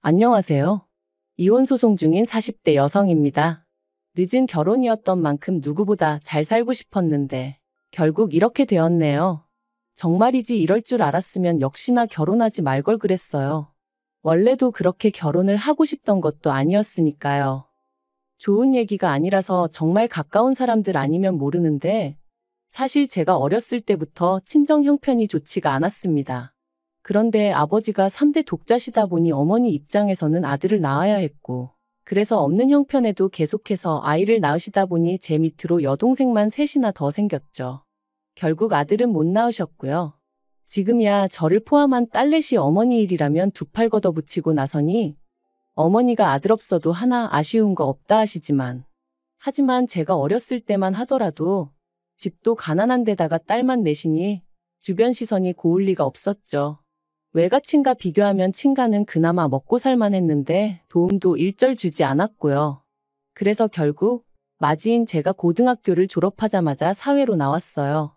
안녕하세요. 이혼 소송 중인 40대 여성입니다. 늦은 결혼이었던 만큼 누구보다 잘 살고 싶었는데 결국 이렇게 되었네요. 정말이지 이럴 줄 알았으면 역시나 결혼하지 말 걸 그랬어요. 원래도 그렇게 결혼을 하고 싶던 것도 아니었으니까요. 좋은 얘기가 아니라서 정말 가까운 사람들 아니면 모르는데 사실 제가 어렸을 때부터 친정 형편이 좋지가 않았습니다. 그런데 아버지가 3대 독자시다 보니 어머니 입장에서는 아들을 낳아야 했고, 그래서 없는 형편에도 계속해서 아이를 낳으시다 보니 제 밑으로 여동생만 셋이나 더 생겼죠. 결국 아들은 못 낳으셨고요. 지금이야 저를 포함한 딸넷이 어머니 일이라면 두 팔 걷어붙이고 나서니 어머니가 아들 없어도 하나 아쉬운 거 없다 하지만 제가 어렸을 때만 하더라도 집도 가난한 데다가 딸만 넷이니 주변 시선이 고울 리가 없었죠. 외가친과 비교하면 친가는 그나마 먹고 살만 했는데 도움도 일절 주지 않았고요. 그래서 결국 맞이인 제가 고등학교를 졸업하자마자 사회로 나왔어요.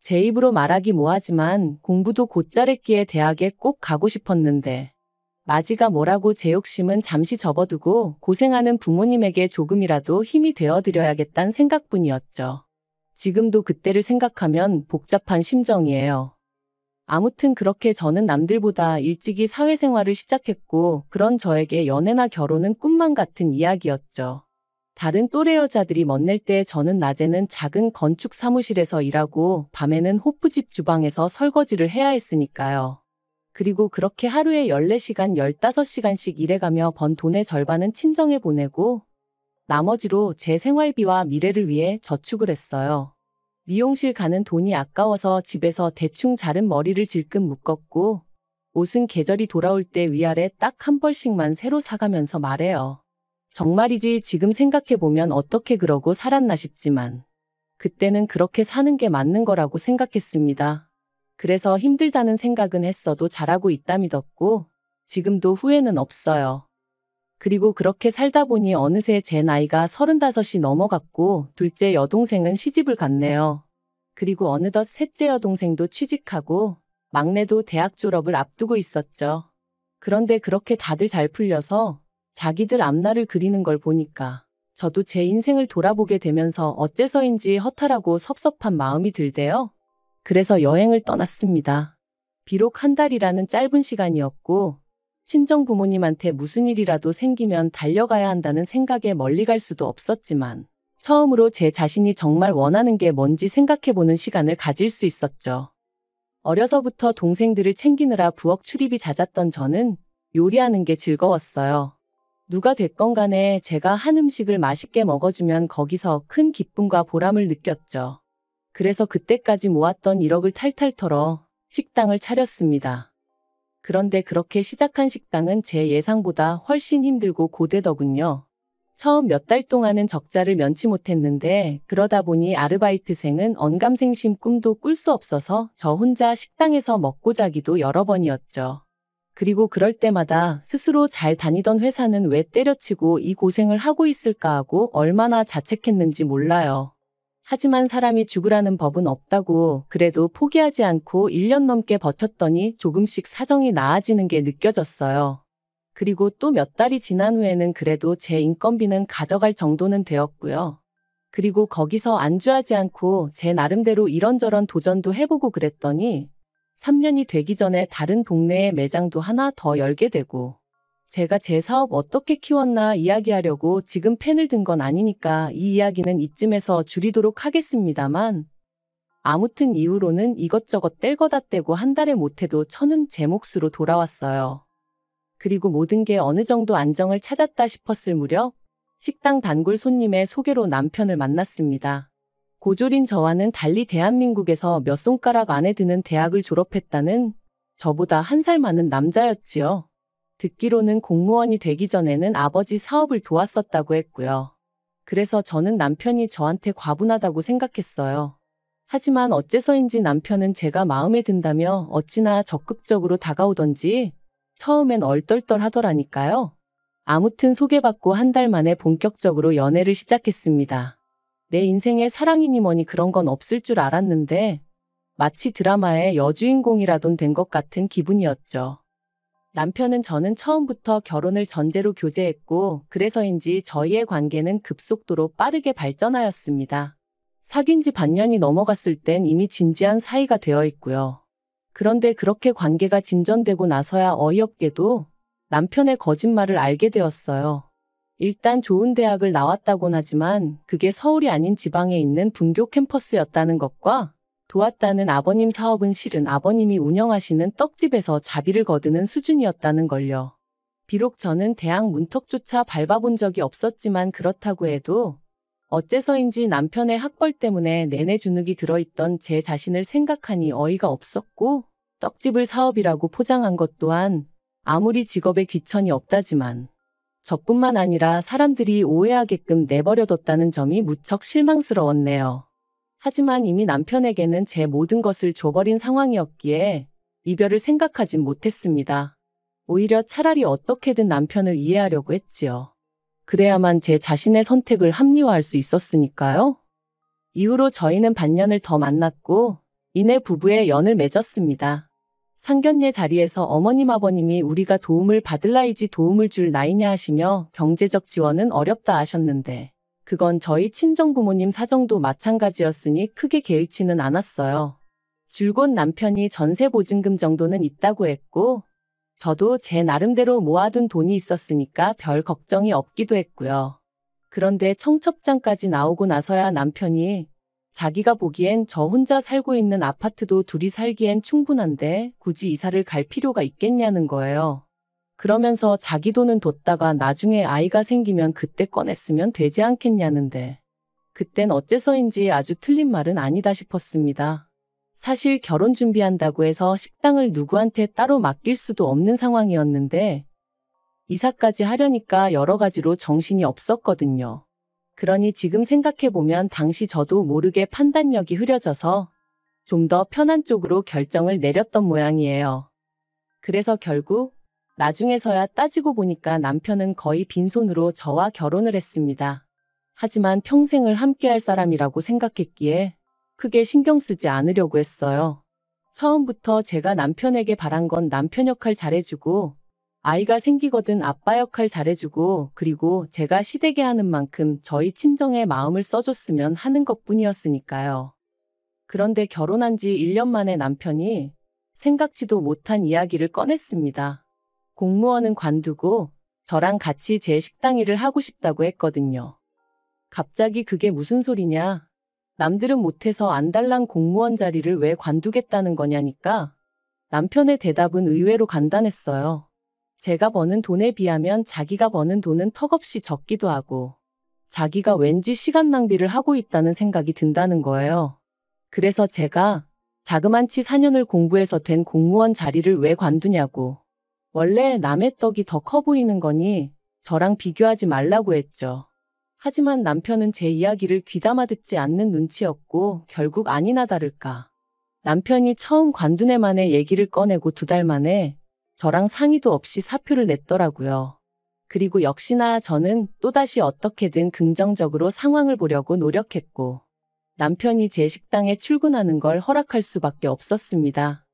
제 입으로 말하기 뭐하지만 공부도 곧잘 했기에 대학에 꼭 가고 싶었는데 맞이가 뭐라고 제 욕심은 잠시 접어두고 고생하는 부모님에게 조금이라도 힘이 되어드려야겠다는 생각뿐이었죠. 지금도 그때를 생각하면 복잡한 심정이에요. 아무튼 그렇게 저는 남들보다 일찍이 사회생활을 시작했고 그런 저에게 연애나 결혼은 꿈만 같은 이야기였죠. 다른 또래 여자들이 멋낼 때 저는 낮에는 작은 건축 사무실에서 일하고 밤에는 호프집 주방에서 설거지를 해야 했으니까요. 그리고 그렇게 하루에 14시간, 15시간씩 일해가며 번 돈의 절반은 친정에 보내고 나머지로 제 생활비와 미래를 위해 저축을 했어요. 미용실 가는 돈이 아까워서 집에서 대충 자른 머리를 질끈 묶었고 옷은 계절이 돌아올 때 위아래 딱 한 벌씩만 새로 사가면서 말해요. 정말이지 지금 생각해보면 어떻게 그러고 살았나 싶지만 그때는 그렇게 사는 게 맞는 거라고 생각했습니다. 그래서 힘들다는 생각은 했어도 잘하고 있다 믿었고 지금도 후회는 없어요. 그리고 그렇게 살다 보니 어느새 제 나이가 35이 넘어갔고 둘째 여동생은 시집을 갔네요. 그리고 어느덧 셋째 여동생도 취직하고 막내도 대학 졸업을 앞두고 있었죠. 그런데 그렇게 다들 잘 풀려서 자기들 앞날을 그리는 걸 보니까 저도 제 인생을 돌아보게 되면서 어째서인지 허탈하고 섭섭한 마음이 들대요. 그래서 여행을 떠났습니다. 비록 한 달이라는 짧은 시간이었고 친정 부모님한테 무슨 일이라도 생기면 달려가야 한다는 생각에 멀리 갈 수도 없었지만 처음으로 제 자신이 정말 원하는 게 뭔지 생각해보는 시간을 가질 수 있었죠. 어려서부터 동생들을 챙기느라 부엌 출입이 잦았던 저는 요리하는 게 즐거웠어요. 누가 됐건 간에 제가 한 음식을 맛있게 먹어주면 거기서 큰 기쁨과 보람을 느꼈죠. 그래서 그때까지 모았던 1억을 탈탈 털어 식당을 차렸습니다. 그런데 그렇게 시작한 식당은 제 예상보다 훨씬 힘들고 고되더군요. 처음 몇 달 동안은 적자를 면치 못했는데 그러다 보니 아르바이트생은 언감생심 꿈도 꿀 수 없어서 저 혼자 식당에서 먹고 자기도 여러 번이었죠. 그리고 그럴 때마다 스스로 잘 다니던 회사는 왜 때려치고 이 고생을 하고 있을까 하고 얼마나 자책했는지 몰라요. 하지만 사람이 죽으라는 법은 없다고 그래도 포기하지 않고 1년 넘게 버텼더니 조금씩 사정이 나아지는 게 느껴졌어요. 그리고 또 몇 달이 지난 후에는 그래도 제 인건비는 가져갈 정도는 되었고요. 그리고 거기서 안주하지 않고 제 나름대로 이런저런 도전도 해보고 그랬더니 3년이 되기 전에 다른 동네에 매장도 하나 더 열게 되고 제가 제 사업 어떻게 키웠나 이야기하려고 지금 펜을 든 건 아니니까 이 이야기는 이쯤에서 줄이도록 하겠습니다만 아무튼 이후로는 이것저것 뗄거다 떼고 한 달에 못해도 1,000은 제 몫으로 돌아왔어요. 그리고 모든 게 어느 정도 안정을 찾았다 싶었을 무렵 식당 단골 손님의 소개로 남편을 만났습니다. 고졸인 저와는 달리 대한민국에서 몇 손가락 안에 드는 대학을 졸업했다는 저보다 한 살 많은 남자였지요. 듣기로는 공무원이 되기 전에는 아버지 사업을 도왔었다고 했고요. 그래서 저는 남편이 저한테 과분하다고 생각했어요. 하지만 어째서인지 남편은 제가 마음에 든다며 어찌나 적극적으로 다가오던지 처음엔 얼떨떨 하더라니까요. 아무튼 소개받고 한 달 만에 본격적으로 연애를 시작했습니다. 내 인생에 사랑이니 뭐니 그런 건 없을 줄 알았는데 마치 드라마의 여주인공이라던 된 것 같은 기분이었죠. 남편은 저는 처음부터 결혼을 전제로 교제했고 그래서인지 저희의 관계는 급속도로 빠르게 발전하였습니다. 사귄 지 반년이 넘어갔을 땐 이미 진지한 사이가 되어 있고요. 그런데 그렇게 관계가 진전되고 나서야 어이없게도 남편의 거짓말을 알게 되었어요. 일단 좋은 대학을 나왔다곤 하지만 그게 서울이 아닌 지방에 있는 분교 캠퍼스였다는 것과 도왔다는 아버님 사업은 실은 아버님이 운영하시는 떡집에서 자비를 거두는 수준이었다는 걸요. 비록 저는 대학 문턱조차 밟아본 적이 없었지만 그렇다고 해도 어째서인지 남편의 학벌 때문에 내내 주눅이 들어있던 제 자신을 생각하니 어이가 없었고 떡집을 사업이라고 포장한 것 또한 아무리 직업에 귀천이 없다지만 저뿐만 아니라 사람들이 오해하게끔 내버려뒀다는 점이 무척 실망스러웠네요. 하지만 이미 남편에게는 제 모든 것을 줘버린 상황이었기에 이별을 생각하진 못했습니다. 오히려 차라리 어떻게든 남편을 이해하려고 했지요. 그래야만 제 자신의 선택을 합리화할 수 있었으니까요. 이후로 저희는 반년을 더 만났고 이내 부부의 연을 맺었습니다. 상견례 자리에서 어머님 아버님이 우리가 도움을 받을 나이지 도움을 줄 나이냐 하시며 경제적 지원은 어렵다 하셨는데 그건 저희 친정부모님 사정도 마찬가지였으니 크게 개의치는 않았어요. 줄곧 남편이 전세 보증금 정도는 있다고 했고 저도 제 나름대로 모아둔 돈이 있었으니까 별 걱정이 없기도 했고요. 그런데 청첩장까지 나오고 나서야 남편이 자기가 보기엔 저 혼자 살고 있는 아파트도 둘이 살기엔 충분한데 굳이 이사를 갈 필요가 있겠냐는 거예요. 그러면서 자기 돈은 뒀다가 나중에 아이가 생기면 그때 꺼냈으면 되지 않겠냐는데 그땐 어째서인지 아주 틀린 말은 아니다 싶었습니다. 사실 결혼 준비한다고 해서 식당을 누구한테 따로 맡길 수도 없는 상황이었는데 이사까지 하려니까 여러 가지로 정신이 없었거든요. 그러니 지금 생각해보면 당시 저도 모르게 판단력이 흐려져서 좀 더 편한 쪽으로 결정을 내렸던 모양이에요. 그래서 결국 나중에서야 따지고 보니까 남편은 거의 빈손으로 저와 결혼을 했습니다. 하지만 평생을 함께할 사람이라고 생각했기에 크게 신경 쓰지 않으려고 했어요. 처음부터 제가 남편에게 바란 건 남편 역할 잘해주고 아이가 생기거든 아빠 역할 잘해주고 그리고 제가 시댁에 하는 만큼 저희 친정에 마음을 써줬으면 하는 것뿐이었으니까요. 그런데 결혼한 지 1년 만에 남편이 생각지도 못한 이야기를 꺼냈습니다. 공무원은 관두고 저랑 같이 제 식당 일을 하고 싶다고 했거든요. 갑자기 그게 무슨 소리냐? 남들은 못해서 안달난 공무원 자리를 왜 관두겠다는 거냐니까 남편의 대답은 의외로 간단했어요. 제가 버는 돈에 비하면 자기가 버는 돈은 턱없이 적기도 하고 자기가 왠지 시간 낭비를 하고 있다는 생각이 든다는 거예요. 그래서 제가 자그만치 4년을 공부해서 된 공무원 자리를 왜 관두냐고. 원래 남의 떡이 더 커 보이는 거니 저랑 비교하지 말라고 했죠. 하지만 남편은 제 이야기를 귀담아 듣지 않는 눈치였고 결국 아니나 다를까. 남편이 처음 관둔 해 만에 얘기를 꺼내고 2달 만에 저랑 상의도 없이 사표를 냈더라고요. 그리고 역시나 저는 또다시 어떻게든 긍정적으로 상황을 보려고 노력했고 남편이 제 식당에 출근하는 걸 허락할 수밖에 없었습니다.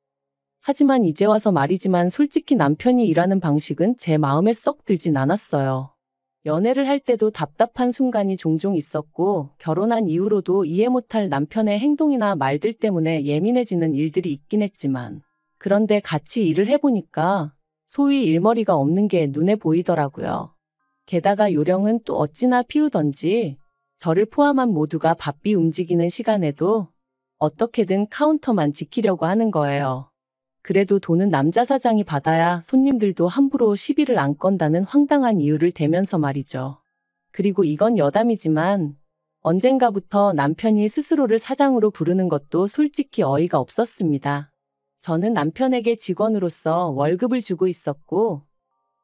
하지만 이제 와서 말이지만 솔직히 남편이 일하는 방식은 제 마음에 썩 들진 않았어요. 연애를 할 때도 답답한 순간이 종종 있었고 결혼한 이후로도 이해 못할 남편의 행동이나 말들 때문에 예민해지는 일들이 있긴 했지만 그런데 같이 일을 해보니까 소위 일머리가 없는 게 눈에 보이더라고요. 게다가 요령은 또 어찌나 피우던지 저를 포함한 모두가 바삐 움직이는 시간에도 어떻게든 카운터만 지키려고 하는 거예요. 그래도 돈은 남자 사장이 받아야 손님들도 함부로 시비를 안 건다는 황당한 이유를 대면서 말이죠. 그리고 이건 여담이지만 언젠가부터 남편이 스스로를 사장으로 부르는 것도 솔직히 어이가 없었습니다. 저는 남편에게 직원으로서 월급을 주고 있었고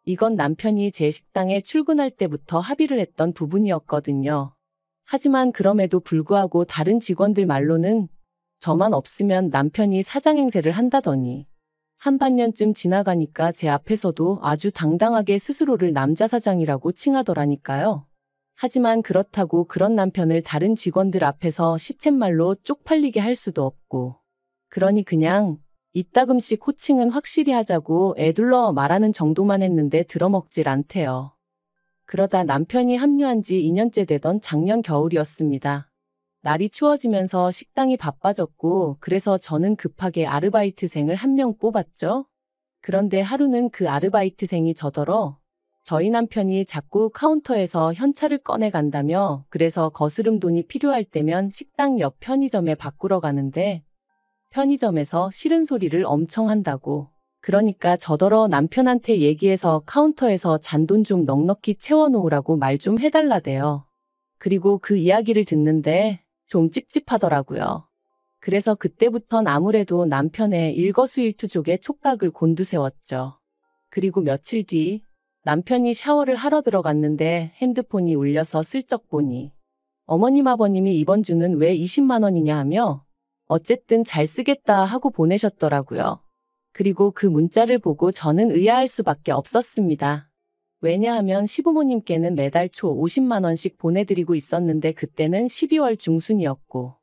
이건 남편이 제 식당에 출근할 때부터 합의를 했던 부분이었거든요. 하지만 그럼에도 불구하고 다른 직원들 말로는 저만 없으면 남편이 사장 행세를 한다더니 한 반년쯤 지나가니까 제 앞에서도 아주 당당하게 스스로를 남자 사장이라고 칭하더라니까요. 하지만 그렇다고 그런 남편을 다른 직원들 앞에서 시쳇말로 쪽팔리게 할 수도 없고 그러니 그냥 이따금씩 호칭은 확실히 하자고 애둘러 말하는 정도만 했는데 들어먹질 않대요. 그러다 남편이 합류한 지 2년째 되던 작년 겨울이었습니다. 날이 추워지면서 식당이 바빠졌고 그래서 저는 급하게 아르바이트생을 한 명 뽑았죠. 그런데 하루는 그 아르바이트생이 저더러 저희 남편이 자꾸 카운터에서 현찰을 꺼내 간다며 그래서 거스름 돈이 필요할 때면 식당 옆 편의점에 바꾸러 가는데 편의점에서 싫은 소리를 엄청 한다고. 그러니까 저더러 남편한테 얘기해서 카운터에서 잔돈 좀 넉넉히 채워놓으라고 말 좀 해달라대요. 그리고 그 이야기를 듣는데 좀 찝찝하더라고요. 그래서 그때부턴 아무래도 남편의 일거수일투족에 촉각을 곤두세웠죠. 그리고 며칠 뒤 남편이 샤워를 하러 들어갔는데 핸드폰이 울려서 슬쩍 보니 어머님 아버님이 이번 주는 왜 20만 원이냐 하며 어쨌든 잘 쓰겠다 하고 보내셨더라고요. 그리고 그 문자를 보고 저는 의아할 수밖에 없었습니다. 왜냐하면 시부모님께는 매달 초 50만 원씩 보내드리고 있었는데 그때는 12월 중순이었고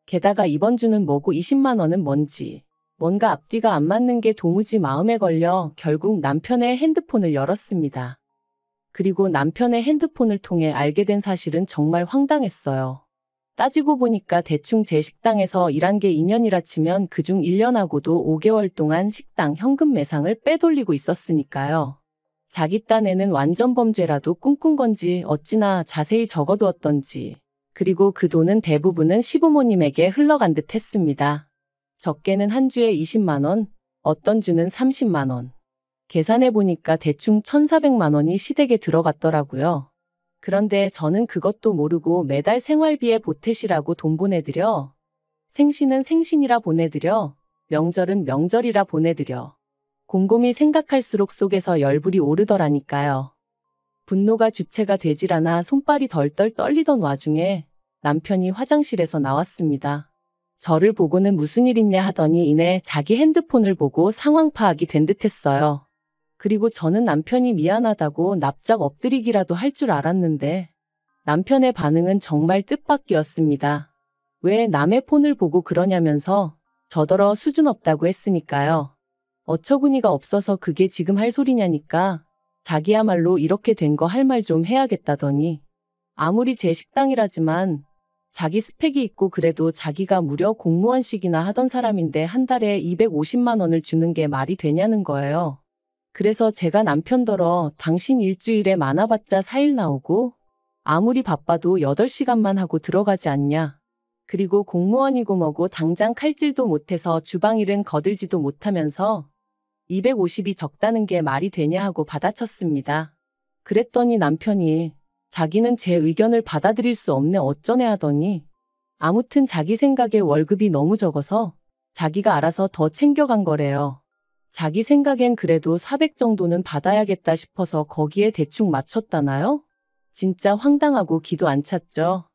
게다가 이번 주는 뭐고 20만 원은 뭔지 뭔가 앞뒤가 안 맞는 게 도무지 마음에 걸려 결국 남편의 핸드폰을 열었습니다. 그리고 남편의 핸드폰을 통해 알게 된 사실은 정말 황당했어요. 따지고 보니까 대충 제 식당에서 일한 게 2년이라 치면 그중 1년하고도 5개월 동안 식당 현금 매상을 빼돌리고 있었으니까요. 자기 딴에는 완전 범죄라도 꿈꾼 건지 어찌나 자세히 적어두었던지 그리고 그 돈은 대부분은 시부모님에게 흘러간 듯 했습니다. 적게는 한 주에 20만 원, 어떤 주는 30만 원. 계산해보니까 대충 1,400만 원이 시댁에 들어갔더라고요. 그런데 저는 그것도 모르고 매달 생활비에 보태시라고 돈 보내드려. 생신은 생신이라 보내드려. 명절은 명절이라 보내드려. 곰곰이 생각할수록 속에서 열불이 오르더라니까요. 분노가 주체가 되질 않아 손발이 덜덜 떨리던 와중에 남편이 화장실에서 나왔습니다. 저를 보고는 무슨 일 있냐 하더니 이내 자기 핸드폰을 보고 상황 파악이 된 듯했어요. 그리고 저는 남편이 미안하다고 납작 엎드리기라도 할 줄 알았는데 남편의 반응은 정말 뜻밖이었습니다. 왜 남의 폰을 보고 그러냐면서 저더러 수준 없다고 했으니까요. 어처구니가 없어서 그게 지금 할 소리냐니까 자기야말로 이렇게 된 거 할 말 좀 해야겠다더니 아무리 제 식당이라지만 자기 스펙이 있고 그래도 자기가 무려 공무원식이나 하던 사람인데 한 달에 250만 원을 주는 게 말이 되냐는 거예요. 그래서 제가 남편더러 당신 일주일에 많아봤자 4일 나오고 아무리 바빠도 8시간만 하고 들어가지 않냐. 그리고 공무원이고 뭐고 당장 칼질도 못해서 주방일은 거들지도 못하면서 250이 적다는 게 말이 되냐 하고 받아쳤습니다. 그랬더니 남편이 자기는 제 의견을 받아들일 수 없네 어쩌네 하더니 아무튼 자기 생각에 월급이 너무 적어서 자기가 알아서 더 챙겨간 거래요. 자기 생각엔 그래도 400 정도는 받아야겠다 싶어서 거기에 대충 맞췄다나요? 진짜 황당하고 기도 안 찼죠.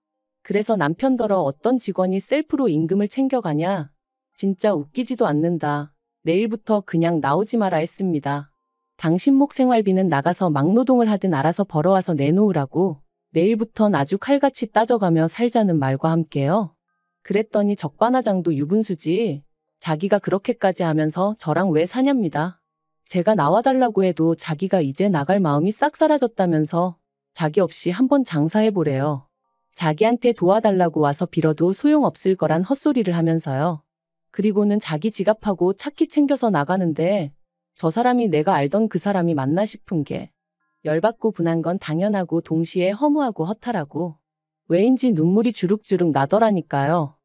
그래서 남편더러 어떤 직원이 셀프로 임금을 챙겨가냐? 진짜 웃기지도 않는다. 내일부터 그냥 나오지 마라 했습니다. 당신 목 생활비는 나가서 막노동을 하든 알아서 벌어와서 내놓으라고. 내일부턴 아주 칼같이 따져가며 살자는 말과 함께요. 그랬더니 적반하장도 유분수지. 자기가 그렇게까지 하면서 저랑 왜 사냐입니다. 제가 나와달라고 해도 자기가 이제 나갈 마음이 싹 사라졌다면서 자기 없이 한번 장사해보래요. 자기한테 도와달라고 와서 빌어도 소용없을 거란 헛소리를 하면서요. 그리고는 자기 지갑하고 차키 챙겨서 나가는데 저 사람이 내가 알던 그 사람이 맞나 싶은 게 열받고 분한 건 당연하고 동시에 허무하고 허탈하고 왜인지 눈물이 주룩주룩 나더라니까요.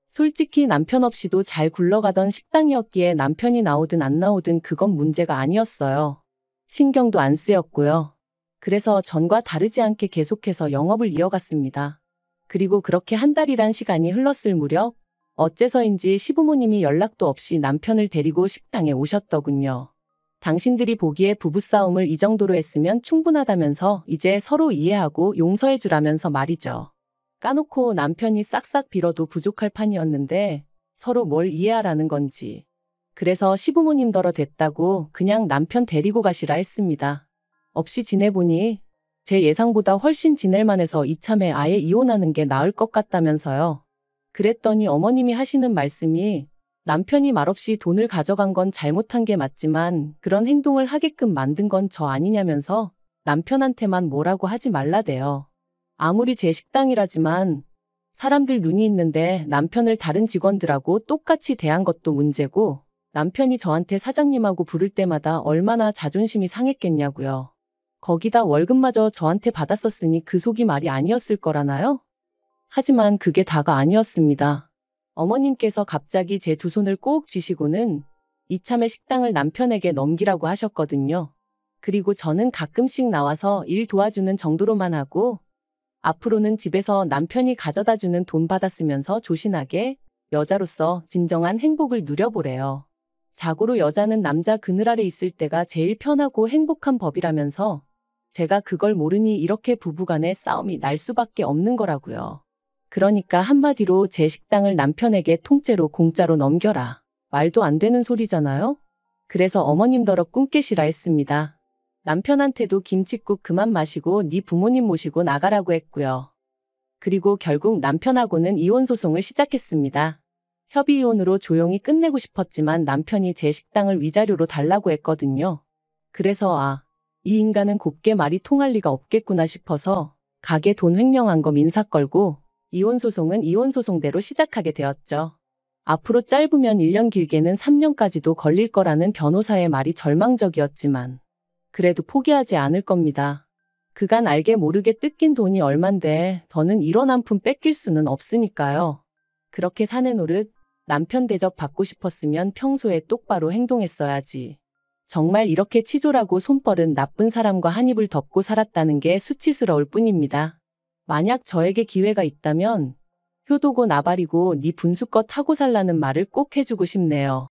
솔직히 남편 없이도 잘 굴러가던 식당이었기에 남편이 나오든 안 나오든 그건 문제가 아니었어요. 신경도 안 쓰였고요. 그래서 전과 다르지 않게 계속해서 영업을 이어갔습니다. 그리고 그렇게 한 달이란 시간이 흘렀을 무렵 어째서인지 시부모님이 연락도 없이 남편을 데리고 식당에 오셨더군요. 당신들이 보기에 부부싸움을 이 정도로 했으면 충분하다면서 이제 서로 이해하고 용서해주라면서 말이죠. 까놓고 남편이 싹싹 빌어도 부족할 판이었는데 서로 뭘 이해하라는 건지. 그래서 시부모님더러 됐다고 그냥 남편 데리고 가시라 했습니다. 없이 지내보니 제 예상보다 훨씬 지낼 만해서 이참에 아예 이혼하는 게 나을 것 같다면서요. 그랬더니 어머님이 하시는 말씀이 남편이 말없이 돈을 가져간 건 잘못한 게 맞지만 그런 행동을 하게끔 만든 건 저 아니냐면서 남편한테만 뭐라고 하지 말라대요. 아무리 제 식당이라지만 사람들 눈이 있는데 남편을 다른 직원들하고 똑같이 대한 것도 문제고, 남편이 저한테 사장님하고 부를 때마다 얼마나 자존심이 상했겠냐고요. 거기다 월급마저 저한테 받았었으니 그 속이 말이 아니었을 거라나요? 하지만 그게 다가 아니었습니다. 어머님께서 갑자기 제 두 손을 꼭 쥐시고는 이참에 식당을 남편에게 넘기라고 하셨거든요. 그리고 저는 가끔씩 나와서 일 도와주는 정도로만 하고 앞으로는 집에서 남편이 가져다 주는 돈 받았으면서 조신하게 여자로서 진정한 행복을 누려보래요. 자고로 여자는 남자 그늘 아래 있을 때가 제일 편하고 행복한 법이라면서 제가 그걸 모르니 이렇게 부부간의 싸움이 날 수밖에 없는 거라고요. 그러니까 한마디로 제 식당을 남편에게 통째로 공짜로 넘겨라. 말도 안 되는 소리잖아요? 그래서 어머님더러 꿈 깨시라 했습니다. 남편한테도 김칫국 그만 마시고 네 부모님 모시고 나가라고 했고요. 그리고 결국 남편하고는 이혼 소송을 시작했습니다. 협의 이혼으로 조용히 끝내고 싶었지만 남편이 제 식당을 위자료로 달라고 했거든요. 그래서 이 인간은 곱게 말이 통할 리가 없겠구나 싶어서 가게 돈 횡령한 거 민사 걸고 이혼 소송은 이혼 소송대로 시작하게 되었죠. 앞으로 짧으면 1년 길게는 3년까지도 걸릴 거라는 변호사의 말이 절망적이었지만 그래도 포기하지 않을 겁니다. 그간 알게 모르게 뜯긴 돈이 얼만데 더는 이런 한 푼 뺏길 수는 없으니까요. 그렇게 사내 노릇, 남편 대접 받고 싶었으면 평소에 똑바로 행동했어야지. 정말 이렇게 치졸하고 손버른 나쁜 사람과 한 입을 덮고 살았다는 게 수치스러울 뿐입니다. 만약 저에게 기회가 있다면 효도고 나발이고 네 분수껏 하고 살라는 말을 꼭 해주고 싶네요.